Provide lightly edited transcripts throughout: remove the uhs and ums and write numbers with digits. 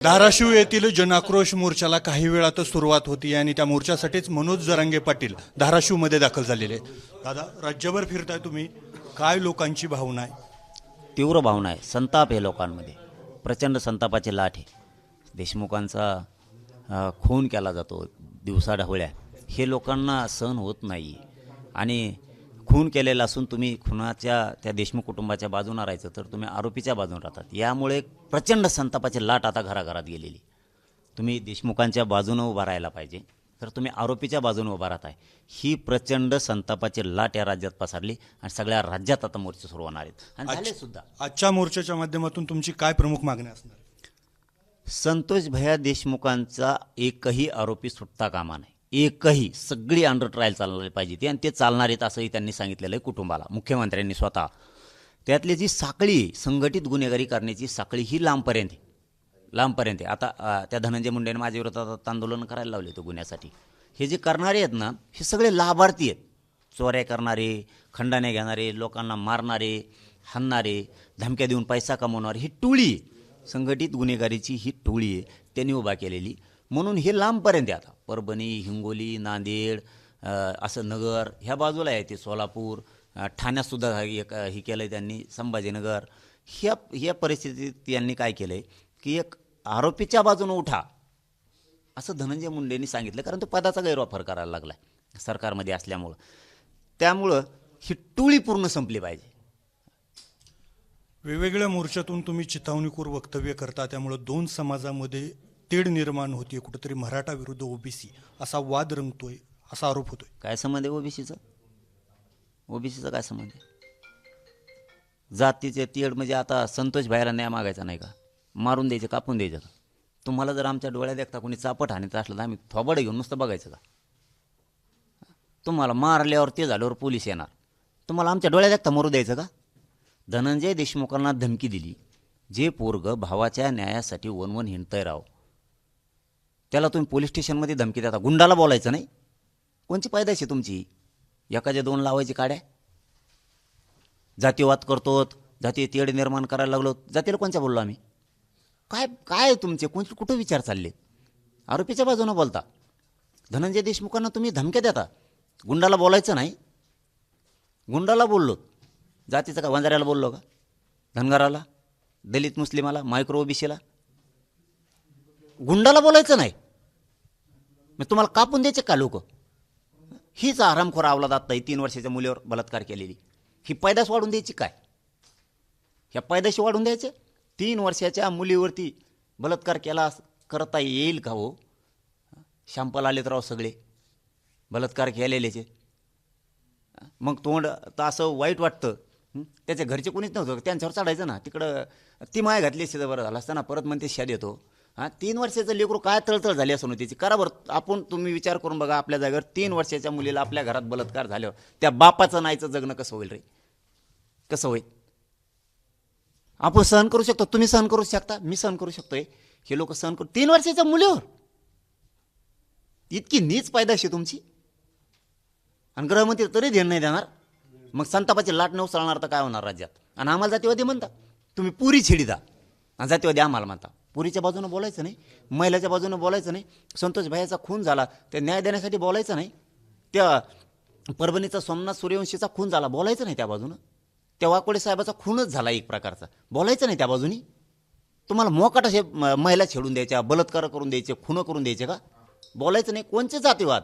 धाराशिव येथील जनाक्रोश मोर्चाला काही वेळातच सुरुवात होती आणि त्या मोर्चासाठीच मनोज जरांगे पाटील धाराशिवमध्ये दाखल झालेले आहेत। दादा, राज्यभर फिरताय तुम्ही, काय लोकांची भावना आहे? तीव्र भावना आहे, संताप आहे लोकांमध्ये, प्रचंड संतापाची लाट आहे। देशमुखांचा खून केला जातो दिवसाढवळ्या, हे लोकांना सहन होत नाही। आणि खून केलेला असून तुम्ही खुनाच्या त्या देशमुख कुटुंबाच्या बाजूने राहायचं तर तुम्ही आरोपीच्या बाजूने राहतात। यामुळे प्रचंड संतापाची लाट आता घराघरात गेलेली। तुम्ही देशमुखांच्या बाजूने उभा राहायला पाहिजे, तर तुम्ही आरोपीच्या बाजूने उभा राहताय। ही प्रचंड संतापाची लाट या राज्यात पसरली आणि सगळ्या राज्यात आता मोर्चे सुरू होणार आहेत आणि झाले सुद्धा। आजच्या मोर्चाच्या माध्यमातून तुमची काय प्रमुख मागणी असणार? संतोष भैया देशमुखांचा एकही आरोपी सुटता कामा नये, एकही, सगळी अंडर ट्रायल चालवली पाहिजे आणि ते चालणार आहेत असंही त्यांनी सांगितलेलं आहे कुटुंबाला, मुख्यमंत्र्यांनी स्वतः। त्यातली जी साखळी, संघटित गुन्हेगारी करण्याची साखळी ही लांबपर्यंत आहे। आता त्या धनंजय मुंडेने माझ्या विरोधात आंदोलन करायला लावले तो गुन्ह्यासाठी। हे जे करणारे आहेत ना, हे सगळे लाभार्थी आहेत। चोऱ्या करणारे, खंडाने घेणारे, लोकांना मारणारे, हाणणारे, धमक्या देऊन पैसा कमवणारे, ही टोळी, संघटित गुन्हेगारीची ही टोळी आहे त्यांनी उभा केलेली। म्हणून हे लांबपर्यंत आहे। आता परभणी, हिंगोली, नांदेड, असं नगर ह्या बाजूला आहे, ते सोलापूर, ठाण्यातसुद्धा हे केलं आहे त्यांनी, संभाजीनगर। ह्या परिस्थितीत यांनी काय केलं आहे की एक आरोपीच्या बाजूने उठा असं धनंजय मुंडेंनी सांगितलं, कारण तो पदाचा गैरवापर करायला लागला आहे सरकारमध्ये असल्यामुळं। त्यामुळं ही टोळी पूर्ण संपली पाहिजे। वेगवेगळ्या मोर्चातून तुम्ही चिथावणीखोर वक्तव्य करता, त्यामुळे दोन समाजामध्ये तेढ निर्माण होती। कुठेतरी मराठा विरुद्ध ओबीसी असा वाद रंगतोय, असा आरोप होतोय। काय संबंध आहे ओबीसीचा काय संबंध आहे? जातीचे तेढ म्हणजे आता संतोष भाईला न्याय मागायचा नाही का? मारून द्यायचे, कापून द्यायचं का? तुम्हाला जर आमच्या डोळ्यात देखता कोणी चापट हाणीचं असलं तर आम्ही थोबड घेऊन नुसतं बघायचं का? तुम्हाला मारल्यावर ते झाल्यावर पोलीस येणार, तुम्हाला आमच्या डोळ्यात देखता मरू द्यायचं का? धनंजय देशमुखांना धमकी दिली, जे पोरग भावाच्या न्यायासाठी वन हिंडतंय राव, त्याला तुम्ही पोलीस स्टेशनमध्ये धमकी देता, गुंडाला बोलायचं नाही? कोणची पायदाशी तुमची? एकाच्या दोन लावायची काड्या? जातीवाद करतो, जातीय तेढ निर्माण करायला लागलो, जातीला कोणच्या बोललो आम्ही? काय तुमचे कुठं विचार चालले? आरोपीच्या बाजूने बोलता, धनंजय देशमुखांना तुम्ही धमक्या देता, गुंडाला बोलायचं नाही? गुंडाला बोललो, जातीचं का वंजाऱ्याला बोललो का? धनगराला, दलित मुस्लिमाला, मायक्रो ओबीसीला? गुंडाला बोलायचं नाही? मग तुम्हाला कापून द्यायचे का लोक? हीच आरामखोर अवलाद आता ही 3 वर्षाच्या मुलीवर बलात्कार केलेली, ही पैदास वाढून द्यायची काय? ह्या पैदाशी वाढून द्यायचे? 3 वर्षाच्या मुलीवरती बलात्कार करता येईल का हो? शॅम्पल आलेत राव सगळे बलात्कार केलेलेचे। मग तोंड तर असं वाईट वाटतं, त्याच्या घरचे कोणीच नव्हतं, त्यांच्यावर चढायचं ना, तिकडं ती माय घातली असते तर बरं झालं असतं ना। परत म्हणते शाद येतो। 3 वर्षाचं लेकरू काय तळतळ झाली असं त्याची? करा बरं, तुम्ही विचार करून बघा, आपल्या जागेवर 3 वर्षाच्या मुलीला आपल्या घरात बलात्कार झाल्यावर त्या बापाचं नाहीचं जगणं कसं होईल रे? कसं होईल? आपण सहन करू शकतो, तुम्ही सहन करू शकता, मी सहन करू शकतोय, हे लोक सहन करू? 3 वर्षाच्या मुलीवर इतकी नीच पैदाशी तुमची, आणि गृहमंत्री तरी ध्यान नाही देणार? मग संतापाची लाट न उसळणार तर काय होणार राज्यात? आणि आम्हाला जातीवादी म्हणता तुम्ही, पुरी छेडीदा आणि जातीवादी आम्हाला म्हणता। पुरीच्या बाजूने बोलायचं नाही, महिलाच्या बाजूने बोलायचं नाही, संतोष भाईचा खून झाला ते न्याय देण्यासाठी बोलायचं नाही, त्या परभणीचा सोमनाथ सूर्यवंशीचा खून झाला बोलायचं नाही त्या बाजूनं, त्या वाकोडे साहेबाचा खूनच झाला एक प्रकारचा, बोलायचं नाही त्या बाजूनी? तुम्हाला मोकाट असे महिला छेडून द्यायच्या, बलात्कार करून द्यायचे, खून करून द्यायचे का? बोलायचं नाही? कोणचे जातीवाद?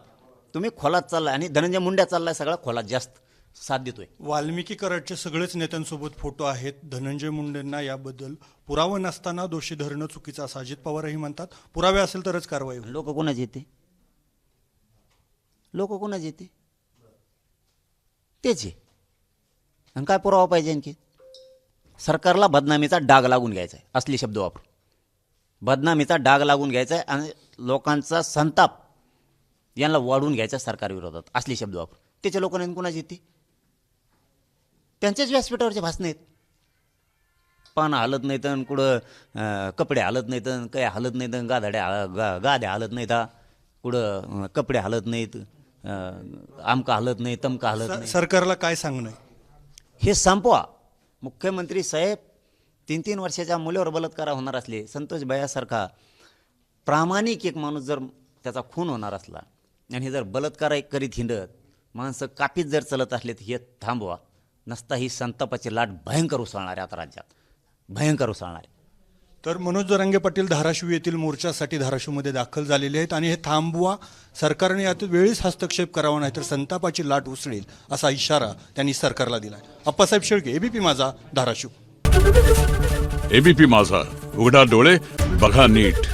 तुम्ही खोलात चाललाय आणि धनंजय मुंड्या चाललाय सगळा खोलात जास्त साथ देतोय। वाल्मिकी कराडचे सगळेच नेत्यांसोबत फोटो आहेत। धनंजय मुंडेंना याबद्दल पुरावा नसताना दोषी धरणं चुकीचं असं अजित पवारही म्हणतात। पुरावे असेल तरच कारवाई होईल। लोक कोणाचे येते? तेच आहे। आणि काय पुरावा पाहिजे आणखी? सरकारला बदनामीचा डाग लागून घ्यायचा आहे, असले शब्द वापरून बदनामीचा डाग लागून घ्यायचा आहे आणि लोकांचा संताप यांना वाढून घ्यायचा सरकार विरोधात, असले शब्द वापरून। त्याच्या लोकांना कोणाची येते? त्यांच्याच व्यासपीठावरचे भाषण आहेत। पानं हालत नाहीत, कुठं कपडे हालत नाहीत, काही हालत नाहीत, गाद्या हालत नाहीत, कुठं कपडे हालत नाहीत, आमका हालत नाही, तमका हालत नाही। सरकारला काय सांगणं? हे संपवा मुख्यमंत्री साहेब। 3-3 वर्षाच्या मुलीवर बलात्कार होणार असले, संतोष भैयासारखा प्रामाणिक एक माणूस जर त्याचा खून होणार असला आणि हे जर बलात्कार एक करीत हिंडत माणसं कापीत जर चलत असले तर हे थांबवा, नसता ही संतापाची लाट भयंकर उसळणार आहे आता राज्यात, भयंकर उसळणार आहे. तर मनोज जरांगे पाटील धाराशिव येथील मोर्चासाठी धाराशिवमध्ये दाखल झालेले आहेत आणि हे थांबवा, सरकारने यात वेळीच हस्तक्षेप करावा नाही तर संतापाची लाट उसळेल असा इशारा त्यांनी सरकारला दिला आहे. अप्पासाहेब शेळके, एबीपी माझा, धाराशिव. एबीपी माझा, उघडा डोळे बघा नीट.